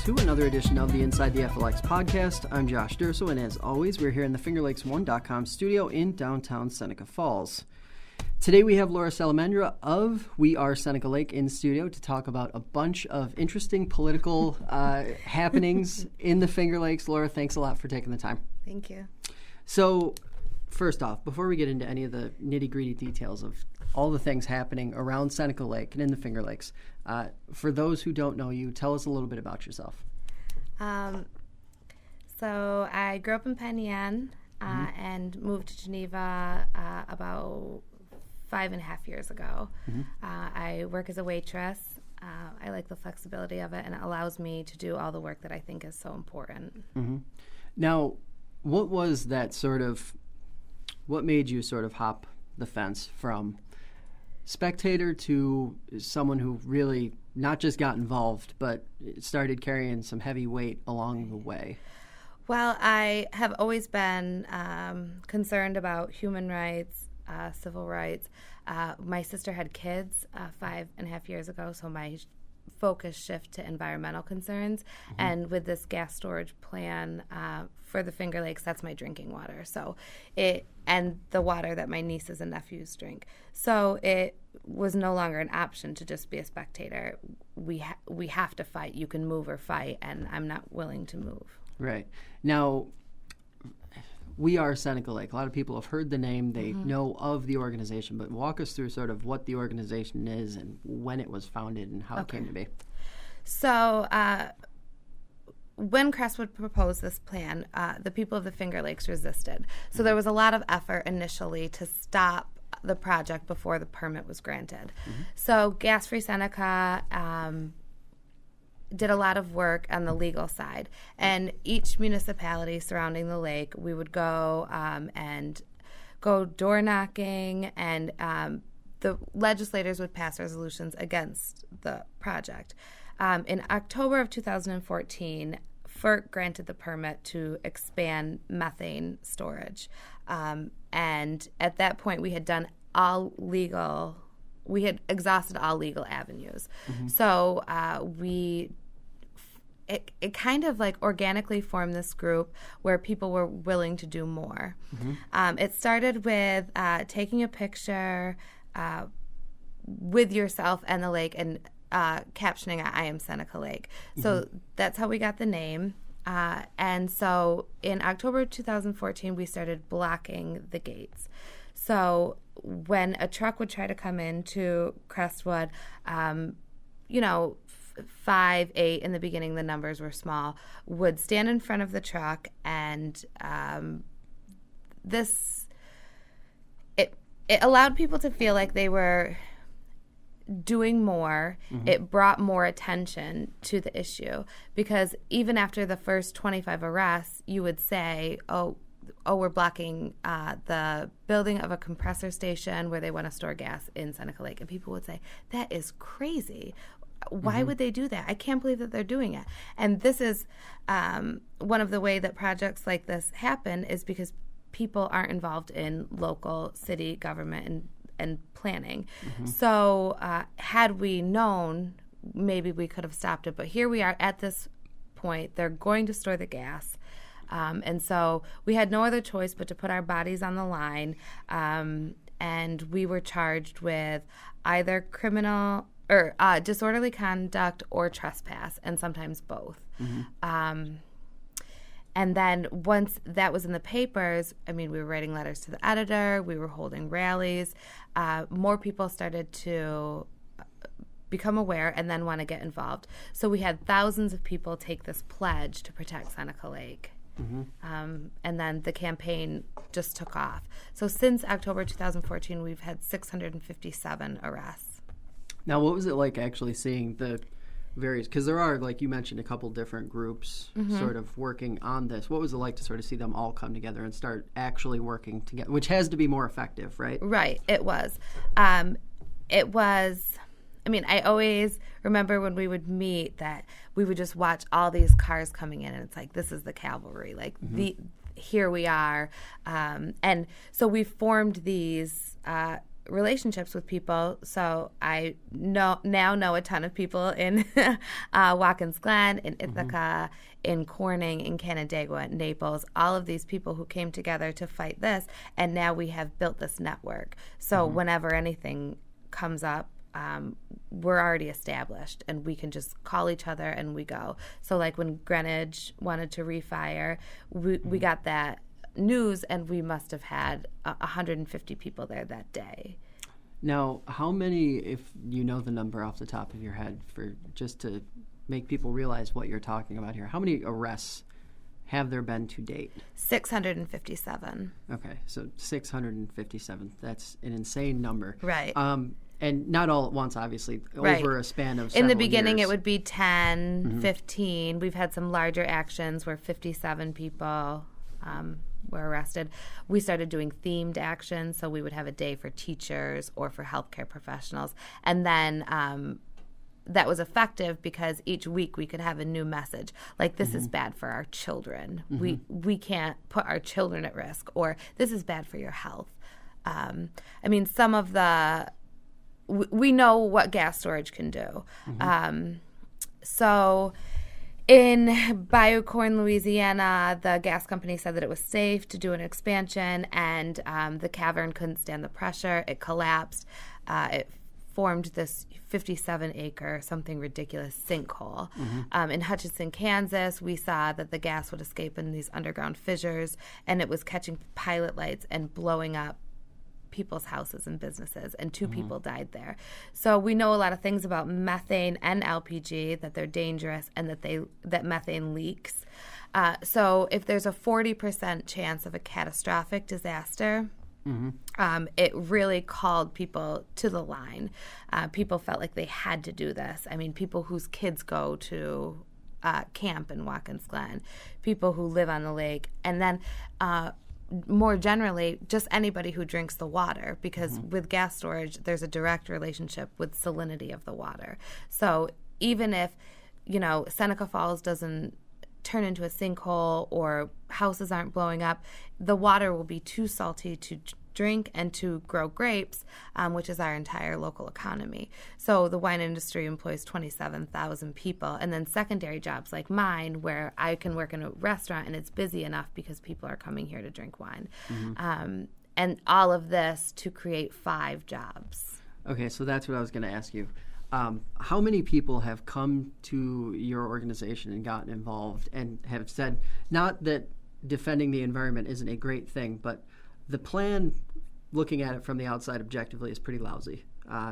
to another edition of the Inside the FLX podcast. I'm Josh Durso, and as always, we're here in the FingerLakes1.com studio in downtown Seneca Falls. Today we have Laura Salamendra of We Are Seneca Lake in studio to talk about a bunch of interesting political happenings in the Finger Lakes. Laura, thanks a lot for taking the time. Thank you. So, first off, before we get into any of the nitty-gritty details of all the things happening around Seneca Lake and in the Finger Lakes, for those who don't know you, tell us a little bit about yourself. So I grew up in Penn Yan and moved to Geneva about 5.5 years ago. I work as a waitress. I like the flexibility of it, and it allows me to do all the work that I think is so important. Now, what was that what made you sort of hop the fence from spectator to someone who really not just got involved, but started carrying some heavy weight along the way? Well, I have always been concerned about human rights, civil rights. My sister had kids 5.5 years ago, so my focus shift to environmental concerns. And with this gas storage plan for the Finger Lakes, that's my drinking water. So and the water that my nieces and nephews drink. So it was no longer an option to just be a spectator. We have to fight. You can move or fight, and I'm not willing to move. Right. Now, We Are Seneca Lake. A lot of people have heard the name. They know of the organization, but walk us through sort of what the organization is and when it was founded and how it came to be. So when Crestwood proposed this plan, the people of the Finger Lakes resisted. So there was a lot of effort initially to stop the project before the permit was granted. So Gas Free Seneca did a lot of work on the legal side. And each municipality surrounding the lake, we would go and go door knocking, and the legislators would pass resolutions against the project. In October of 2014, FERC granted the permit to expand methane storage. And at that point, we had exhausted all legal avenues. So it kind of like organically formed this group where people were willing to do more. It started with taking a picture with yourself and the lake and captioning I am Seneca Lake. So that's how we got the name. And so in October 2014, we started blocking the gates. So when a truck would try to come into Crestwood, 5, 8, in the beginning the numbers were small, would stand in front of the truck, and it allowed people to feel like they were doing more. It brought more attention to the issue, because even after the first 25 arrests, you would say, oh, we're blocking the building of a compressor station where they want to store gas in Seneca Lake. And people would say, that is crazy. Why would they do that? I can't believe that they're doing it. And this is one of the way that projects like this happen, is because people aren't involved in local city government and planning. So had we known, maybe we could have stopped it. But here we are at this point. They're going to store the gas. And so we had no other choice but to put our bodies on the line. And we were charged with either criminal or disorderly conduct or trespass, and sometimes both. And then once that was in the papers, we were writing letters to the editor, we were holding rallies. More people started to become aware and then want to get involved. So we had thousands of people take this pledge to protect Seneca Lake. And then the campaign just took off. So since October 2014, we've had 657 arrests. Now, what was it like actually seeing the various, because there are, like you mentioned, a couple different groups sort of working on this. What was it like to sort of see them all come together and start actually working together, which has to be more effective, right? Right, it was. I always remember when we would meet that we would just watch all these cars coming in, and it's like, this is the cavalry. Like, here we are. And so we formed these relationships with people. So I now know a ton of people in Watkins Glen, in Ithaca, in Corning, in Canandaigua, Naples, all of these people who came together to fight this. And now we have built this network. So whenever anything comes up, we're already established and we can just call each other and we go. So like when Greenwich wanted to refire, we got that news and we must have had 150 people there that day. Now, how many, if you know the number off the top of your head, for just to make people realize what you're talking about here, how many arrests have there been to date? 657. Okay, so 657. That's an insane number. Right. And not all at once, obviously, right. over a span of several In the beginning, years. It would be 10, 15. We've had some larger actions where 57 people were arrested. We started doing themed actions, so we would have a day for teachers or for healthcare professionals. And then that was effective because each week we could have a new message. Like, this is bad for our children. We can't put our children at risk. Or, this is bad for your health. I mean, some of the... We know what gas storage can do. So in Biocorn, Louisiana, the gas company said that it was safe to do an expansion, and the cavern couldn't stand the pressure. It collapsed. It formed this 57-acre, something ridiculous, sinkhole. In Hutchinson, Kansas, we saw that the gas would escape in these underground fissures, and it was catching pilot lights and blowing up people's houses and businesses, and 2 people died there. So we know a lot of things about methane and LPG, that they're dangerous and that methane leaks. So if there's a 40% chance of a catastrophic disaster, it really called people to the line. People felt like they had to do this. I mean, people whose kids go to camp in Watkins Glen, people who live on the lake, and then more generally, just anybody who drinks the water, because with gas storage, there's a direct relationship with salinity of the water. So even if, Seneca Falls doesn't turn into a sinkhole or houses aren't blowing up, the water will be too salty to drink and to grow grapes, which is our entire local economy. So the wine industry employs 27,000 people, and then secondary jobs like mine, where I can work in a restaurant and it's busy enough because people are coming here to drink wine. And all of this to create 5 jobs. Okay, so that's what I was going to ask you. How many people have come to your organization and gotten involved and have said, not that defending the environment isn't a great thing, but the plan, looking at it from the outside objectively, is pretty lousy.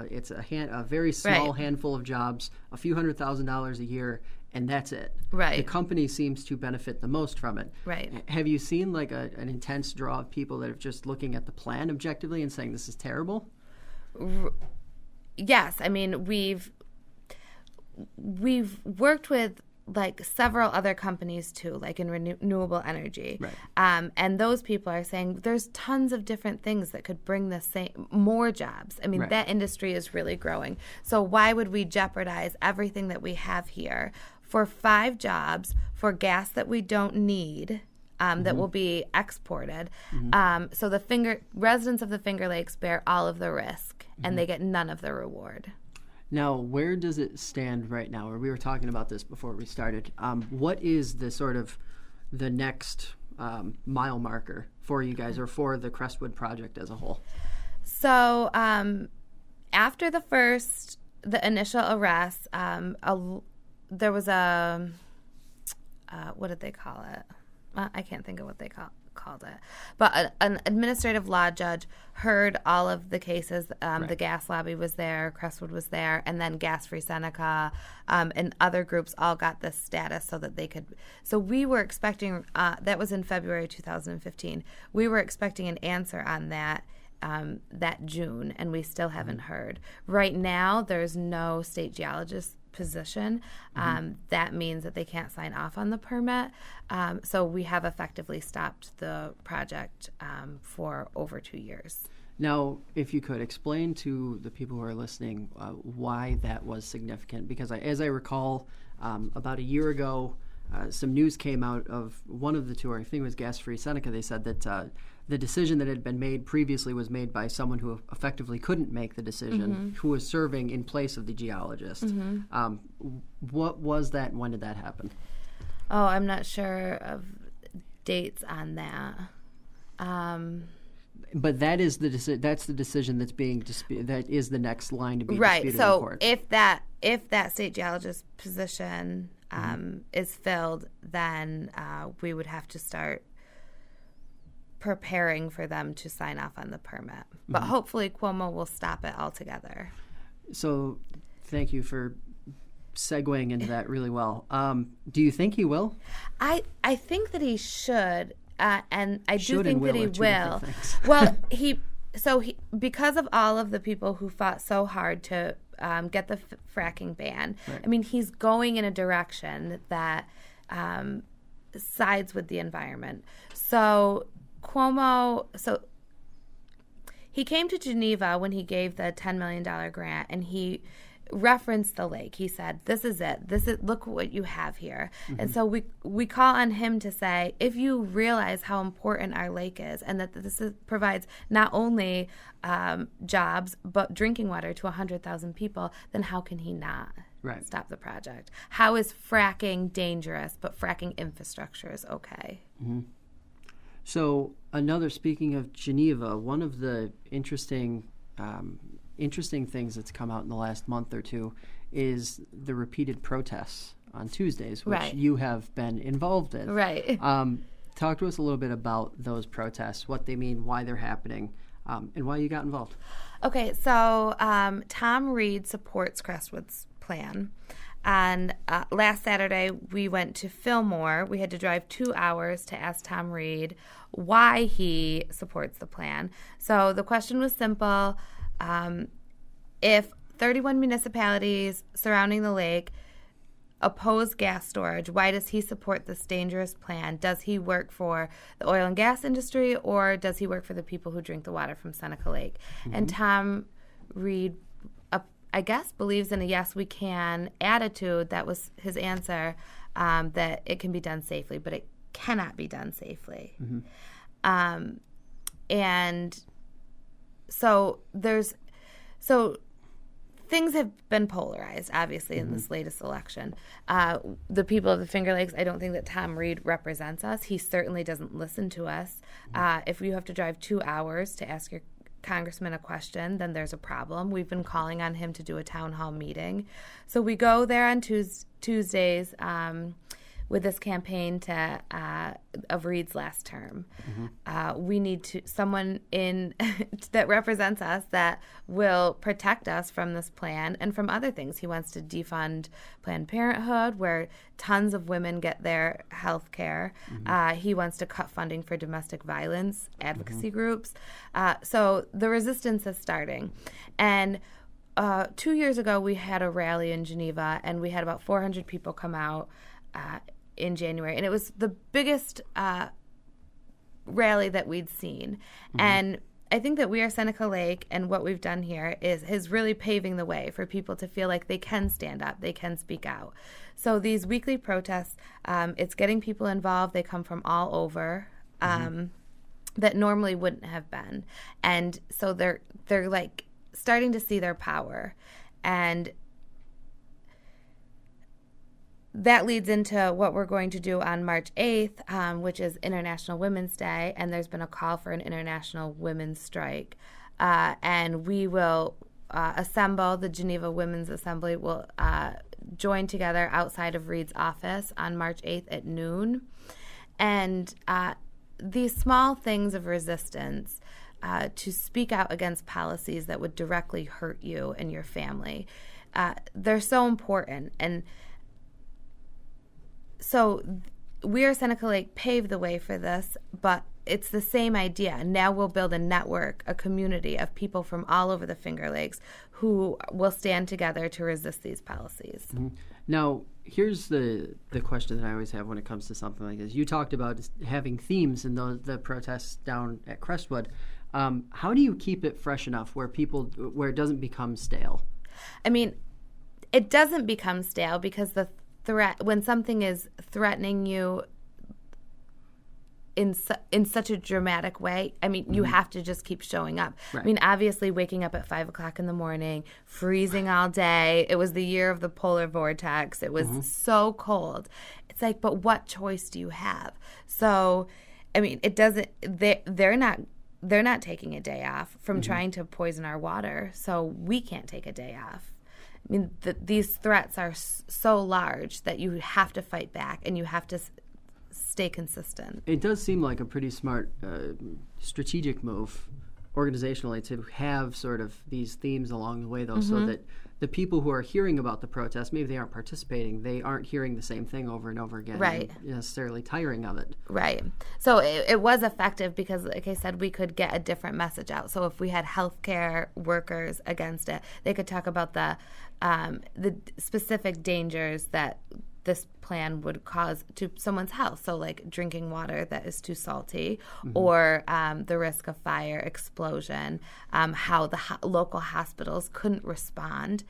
It's a very small handful of jobs, a few $100,000 a year, and that's it. Right. The company seems to benefit the most from it. Right. Have you seen like an intense draw of people that are just looking at the plan objectively and saying this is terrible? Yes. I mean, we've worked with like several other companies too, like in renewable energy. Right. And those people are saying there's tons of different things that could bring more jobs. I mean, that industry is really growing. So why would we jeopardize everything that we have here for 5 jobs for gas that we don't need? That will be exported. So the residents of the Finger Lakes bear all of the risk, and they get none of the reward. Now, where does it stand right now? Or we were talking about this before we started. What is the sort of the next mile marker for you guys, or for the Crestwood project as a whole? So after the initial arrest, there was what did they call it? I can't think of what they called it. But an administrative law judge heard all of the cases. The gas lobby was there, Crestwood was there, and then Gas Free Seneca and other groups all got this status so that they could. So we were expecting, that was in February 2015. We were expecting an answer on that June, and we still haven't heard. Right now, there's no state geologist position. That means that they can't sign off on the permit. So we have effectively stopped the project for over 2 years. Now, if you could explain to the people who are listening why that was significant, because as I recall, about a year ago, some news came out of one of the two, or I think it was Gas Free Seneca. They said that the decision that had been made previously was made by someone who effectively couldn't make the decision, who was serving in place of the geologist. What was that, and when did that happen? Oh, I'm not sure of dates on that. But that is that's the decision that's being disputed. That is the next line to be disputed in court. If that state geologist position is filled, then we would have to start preparing for them to sign off on the permit. But hopefully Cuomo will stop it altogether. So thank you for segueing into that really well. Do you think he will? I think that he should, and I do think that he will. Well, he because of all of the people who fought so hard to get the fracking ban. Right. I mean, he's going in a direction that sides with the environment. So Cuomo, he came to Geneva when he gave the $10 million grant, and he referenced the lake. He said, "This is it. Look what you have here." And so we call on him to say, if you realize how important our lake is, and that provides not only jobs but drinking water to 100,000 people, then how can he not stop the project? How is fracking dangerous, but fracking infrastructure is okay? So speaking of Geneva, one of the interesting things that's come out in the last month or two is the repeated protests on Tuesdays, which you have been involved in. Right. Talk to us a little bit about those protests, what they mean, why they're happening, and why you got involved. Okay, so Tom Reed supports Crestwood's plan. And last Saturday, we went to Fillmore. We had to drive 2 hours to ask Tom Reed why he supports the plan. So the question was simple. If 31 municipalities surrounding the lake oppose gas storage, why does he support this dangerous plan? Does he work for the oil and gas industry, or does he work for the people who drink the water from Seneca Lake? And Tom Reed, I guess, believes in a yes, we can attitude. That was his answer, that it can be done safely, but it cannot be done safely. And so things have been polarized, obviously, in this latest election. The people of the Finger Lakes, I don't think that Tom Reed represents us. He certainly doesn't listen to us. If you have to drive 2 hours to ask your congressman a question, then there's a problem. We've been calling on him to do a town hall meeting. So we go there on Tuesdays with this campaign of Reed's last term. We need someone that represents us, that will protect us from this plan and from other things. He wants to defund Planned Parenthood, where tons of women get their health care. He wants to cut funding for domestic violence advocacy groups. So the resistance is starting. And 2 years ago, we had a rally in Geneva, and we had about 400 people come out in January, and it was the biggest rally that we'd seen. And I think that We Are Seneca Lake and what we've done here is really paving the way for people to feel like they can stand up, they can speak out. So these weekly protests, it's getting people involved. They come from all over, that normally wouldn't have been, and so they're like starting to see their power. And that leads into what we're going to do on March 8th, which is International Women's Day, and there's been a call for an international women's strike. And we will assemble, the Geneva Women's Assembly will join together outside of Reed's office on March 8th at noon. And these small things of resistance to speak out against policies that would directly hurt you and your family, they're so important. And so We Are Seneca Lake paved the way for this, but it's the same idea. Now we'll build a network, a community of people from all over the Finger Lakes who will stand together to resist these policies. Now, here's the question that I always have when it comes to something like this. You talked about having themes in the protests down at Crestwood. How do you keep it fresh enough where it doesn't become stale? I mean, it doesn't become stale because when something is threatening you in such a dramatic way, I mean, you have to just keep showing up. Right. I mean, obviously waking up at 5 o'clock in the morning, freezing all day. It was the year of the polar vortex. It was so cold. It's like, but what choice do you have? So, I mean, it doesn't, they're not taking a day off from trying to poison our water. So we can't take a day off. I mean, these threats are so large that you have to fight back and you have to stay consistent. It does seem like a pretty smart strategic move organizationally to have sort of these themes along the way, though, so that the people who are hearing about the protest, maybe they aren't participating, they aren't hearing the same thing over and over again, right? And necessarily tiring of it. Right. So it was effective because, like I said, we could get a different message out. So if we had healthcare workers against it, they could talk about the specific dangers that this plan would cause to someone's health. So like drinking water that is too salty or the risk of fire, explosion, how the local hospitals couldn't respond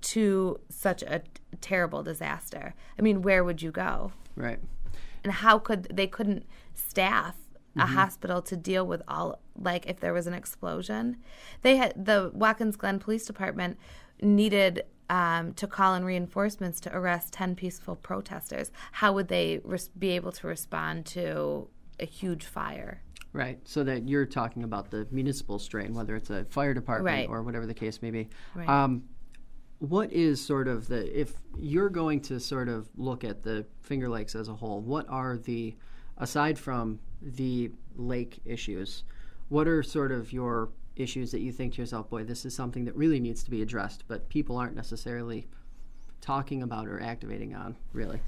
to such a terrible disaster. I mean, where would you go? Right. And they couldn't staff a hospital to deal with all, like if there was an explosion. The Watkins Glen Police Department needed to call in reinforcements to arrest 10 peaceful protesters. How would they be able to respond to a huge fire? Right. So that you're talking about the municipal strain, whether it's a fire department or whatever the case may be. Right. What is sort of if you're going to sort of look at the Finger Lakes as a whole, what are aside from the lake issues, what are sort of your issues that you think to yourself, boy, this is something that really needs to be addressed, but people aren't necessarily talking about or activating on, really?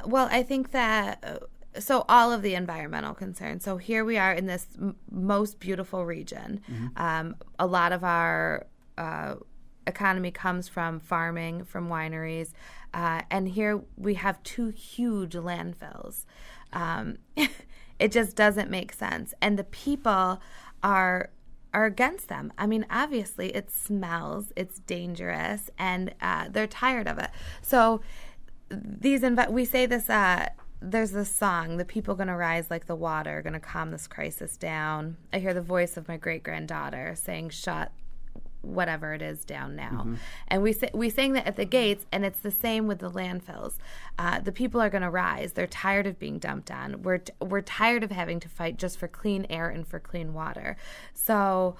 Well, I think that, so all of the environmental concerns. So here we are in this most beautiful region. A lot of our economy comes from farming, from wineries, and here we have 2 huge landfills. It just doesn't make sense. And the people are against them. I mean, obviously it smells, it's dangerous, and they're tired of it. So we say this, there's this song, "The people gonna rise like the water, gonna calm this crisis down." I hear the voice of my great-granddaughter saying, "Shut whatever it is down now." And we sang that at the gates, and it's the same with the landfills. The people are going to rise. They're tired of being dumped on. We're tired of having to fight just for clean air and for clean water. So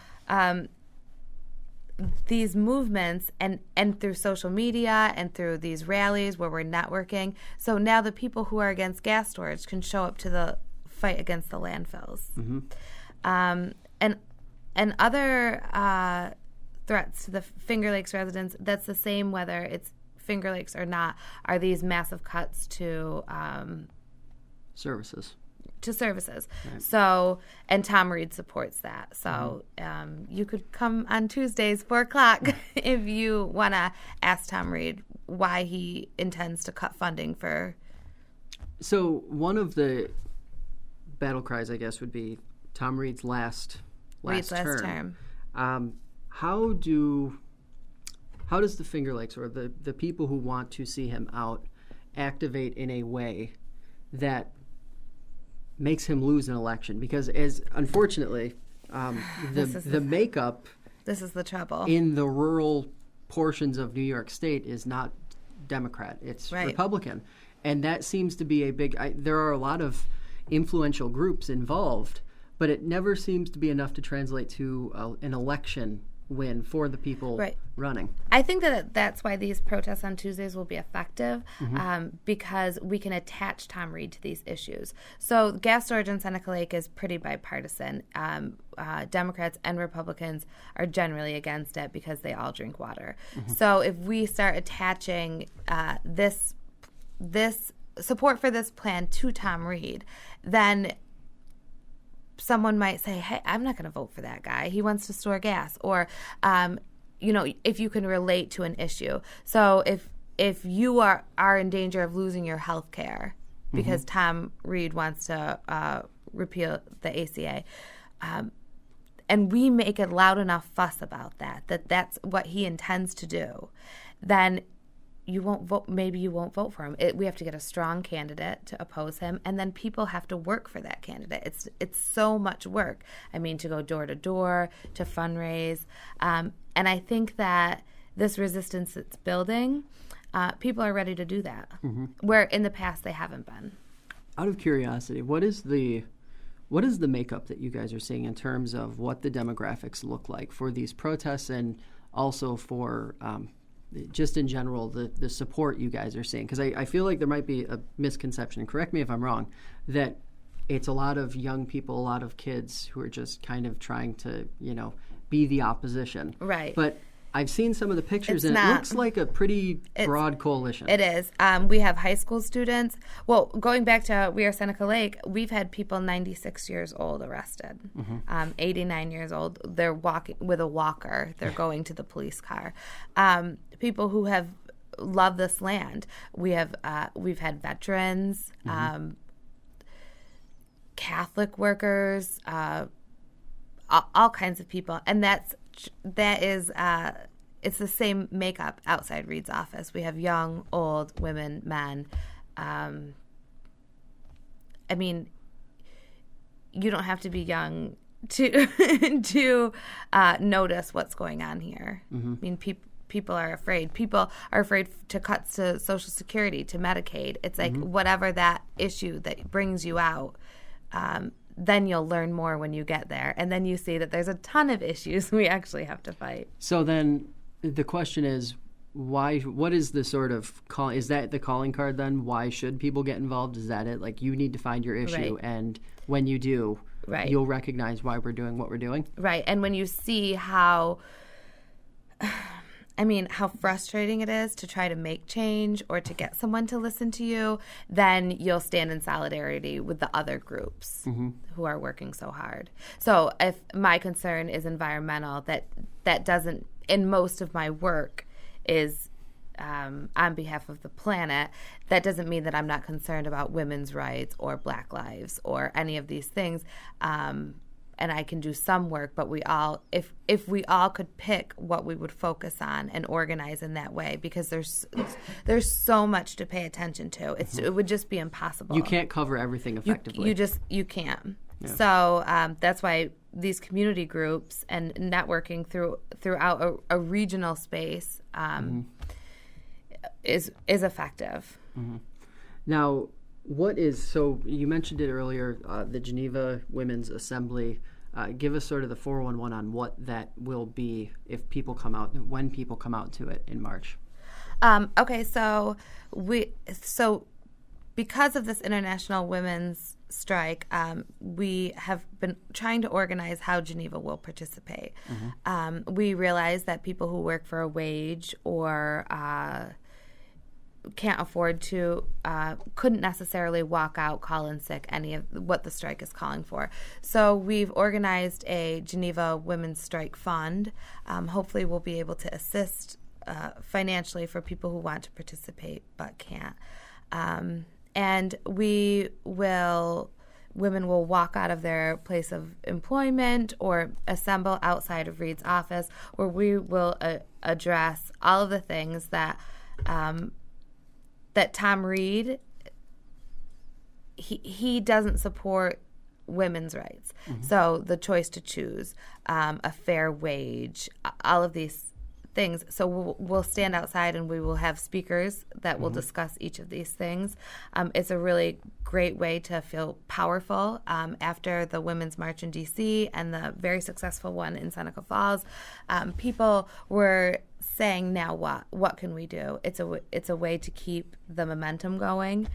these movements and through social media and through these rallies where we're networking, so now the people who are against gas storage can show up to the fight against the landfills. And other threats to the Finger Lakes residents, that's the same whether it's Finger Lakes or not, are these massive cuts to services. Right. So, and Tom Reed supports that. So you could come on Tuesdays, 4 o'clock, if you want to ask Tom Reed why he intends to cut funding for. So one of the battle cries, I guess, would be Tom Reed's last term. How does the Finger Lakes or the people who want to see him out activate in a way that makes him lose an election? Because unfortunately, the makeup, this is the trouble, in the rural portions of New York State is not Democrat. It's Republican. And that seems to be a big, there are a lot of influential groups involved, but it never seems to be enough to translate to an election win for the people running. I think that's why these protests on Tuesdays will be effective, because we can attach Tom Reed to these issues. So gas storage in Seneca Lake is pretty bipartisan. Democrats and Republicans are generally against it because they all drink water. So if we start attaching this support for this plan to Tom Reed, then someone might say, hey, I'm not going to vote for that guy. He wants to store gas. Or, if you can relate to an issue. So if you are in danger of losing your health care because Tom Reed wants to repeal the ACA, and we make a loud enough fuss about that's what he intends to do, then you won't vote. Maybe you won't vote for him. We have to get a strong candidate to oppose him, and then people have to work for that candidate. It's so much work. I mean, to go door to door, to fundraise, and I think that this resistance that's building, people are ready to do that, where in the past they haven't been. Out of curiosity, what is the makeup that you guys are seeing in terms of what the demographics look like for these protests, and also for just in general the support you guys are seeing? Because I feel like there might be a misconception, and correct me if I'm wrong, that it's a lot of young people, a lot of kids who are just kind of trying to, be the opposition. Right. But I've seen some of the pictures, and it looks like a pretty broad coalition. It is. We have high school students. Well, going back to We Are Seneca Lake, we've had people 96 years old arrested, 89 years old. They're walking with a walker. They're going to the police car. People who have loved this land. We've had veterans, Catholic workers, all kinds of people, and that is it's the same makeup outside Reed's office. We have young, old, women, men. I mean, you don't have to be young to to notice what's going on here. I mean, people are afraid. People are afraid to cuts to Social Security, to Medicaid. It's like whatever that issue that brings you out. Then you'll learn more when you get there. And then you see that there's a ton of issues we actually have to fight. So then the question is, what is the sort of call? Is that the calling card then? Why should people get involved? Is that it? Like, you need to find your issue. Right. And when you do, you'll recognize why we're doing what we're doing. Right. And when you see how frustrating it is to try to make change or to get someone to listen to you, then you'll stand in solidarity with the other groups who are working so hard. So if my concern is environmental, that doesn't, in most of my work, is on behalf of the planet, that doesn't mean that I'm not concerned about women's rights or Black lives or any of these things. And I can do some work, but if we all could pick what we would focus on and organize in that way, because there's so much to pay attention to. It would just be impossible. You can't cover everything effectively. You can't. Yeah. So that's why these community groups and networking throughout a regional space is effective. Now, so you mentioned it earlier, the Geneva Women's Assembly. Give us sort of the 411 on what that will be when people come out to it in March. Okay, so because of this International Women's Strike, we have been trying to organize how Geneva will participate. We realize that people who work for a wage or can't afford to, couldn't necessarily walk out, call in sick, any of what the strike is calling for. So we've organized a Geneva Women's Strike Fund. Hopefully we'll be able to assist financially for people who want to participate but can't. And women will walk out of their place of employment or assemble outside of Reed's office, where we will address all of the things that Tom Reed, he doesn't support women's rights. So the choice to choose, a fair wage, all of these things. So we'll stand outside and we will have speakers that will discuss each of these things. It's a really great way to feel powerful. After the Women's March in D.C. and the very successful one in Seneca Falls, people were saying, now what can we do? It's a way to keep the momentum going,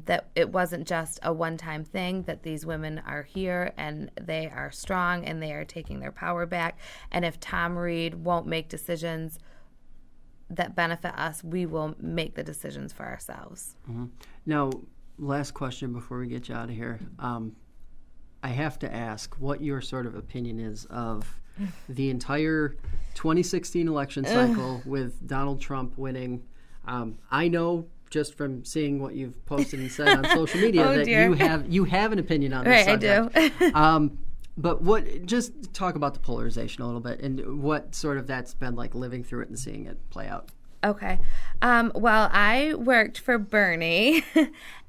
that it wasn't just a one-time thing, that these women are here and they are strong and they are taking their power back. And if Tom Reed won't make decisions that benefit us, we will make the decisions for ourselves. Now, last question before we get you out of here. I have to ask what your sort of opinion is of the entire 2016 election cycle with Donald Trump winning. I know just from seeing what you've posted and said on social media that you have an opinion on this subject. I do. But just talk about the polarization a little bit and what sort of that's been like living through it and seeing it play out. Okay. Well, I worked for Bernie,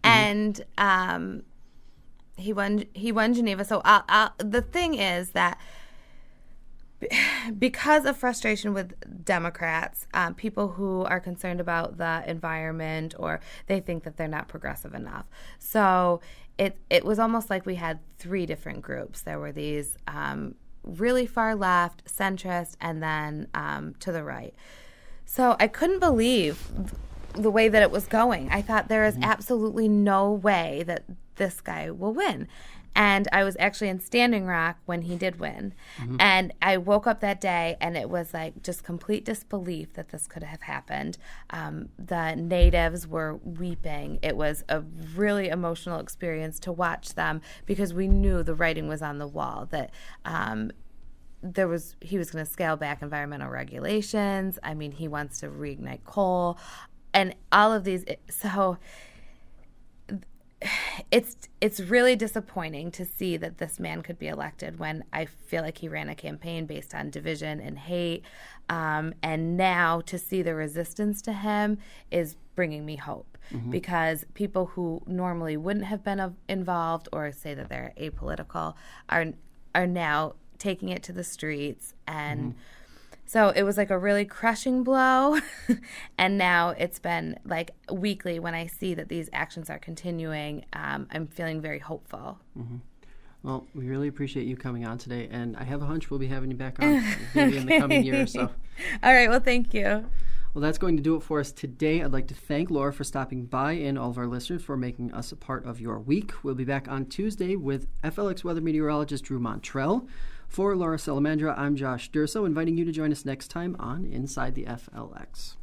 and he won Geneva. So the thing is that because of frustration with Democrats, people who are concerned about the environment, or they think that they're not progressive enough. So it was almost like we had three different groups. There were these really far left, centrist, and then to the right. So I couldn't believe the way that it was going. I thought there is absolutely no way that this guy will win. And I was actually in Standing Rock when he did win. And I woke up that day, and it was like just complete disbelief that this could have happened. The natives were weeping. It was a really emotional experience to watch them, because we knew the writing was on the wall, that he was going to scale back environmental regulations. I mean, he wants to reignite coal and all of these. So it's really disappointing to see that this man could be elected, when I feel like he ran a campaign based on division and hate. And now to see the resistance to him is bringing me hope, because people who normally wouldn't have been involved, or say that they're apolitical, are now taking it to the streets. And so it was like a really crushing blow. And now it's been like weekly, when I see that these actions are continuing, I'm feeling very hopeful. Well, we really appreciate you coming on today, and I have a hunch we'll be having you back on maybe in the coming year or so. All right, well, thank you. Well, that's going to do it for us today. I'd like to thank Laura for stopping by, and all of our listeners for making us a part of your week. We'll be back on Tuesday with FLX weather meteorologist Drew Montrell. For Laura Salamendra, I'm Josh Durso, inviting you to join us next time on Inside the FLX.